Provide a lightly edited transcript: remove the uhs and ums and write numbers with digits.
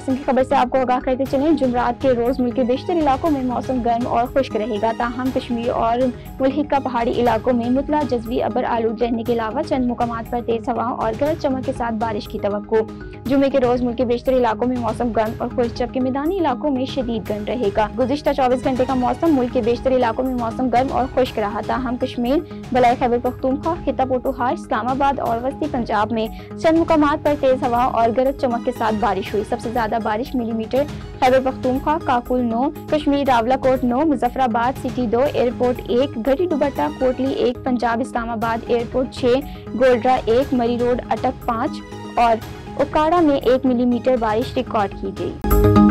मौसम की खबर से आपको आगाह करते चलें। जुमेरात के रोज मुल्क के बेशतर इलाकों में मौसम गर्म और खुश्क रहेगा। ताहम कश्मीर और मुल्क का पहाड़ी इलाकों में मुतला जज़वी अबर आलूद रहने के अलावा चंद मुकामात पर तेज हवाओं और गरज चमक के साथ बारिश की तवक्को। जुमे के रोज मुल्क के बेशतर इलाकों में मौसम गर्म और खुश्क जबकि मैदानी इलाकों में शदीद गर्म रहेगा। गुज़िश्ता 24 घंटे का मौसम मुल्क के बेशतर इलाकों में मौसम गर्म और खुश्क रहा। ताहम कश्मीर, बलाई खैबर पख्तूनख्वा, खिता पटुहार, इस्लामाबाद और वस्ती पंजाब में चंद मुकामात पर तेज हवाओं और गरज चमक के साथ बारिश हुई। सबसे ज्यादा बारिश millimetre Khyber Pakhtunkhwa, Kakul 9, Kashmir Rawalakot 9, Muzaffarabad city 2, airport 1, घटी दुबट्टा कोटली 1, पंजाब इस्लामाबाद एयरपोर्ट 6, गोल्डरा 1, मरी रोड अटक 5 और उकाड़ा में 1 मिलीमीटर बारिश रिकॉर्ड की गई।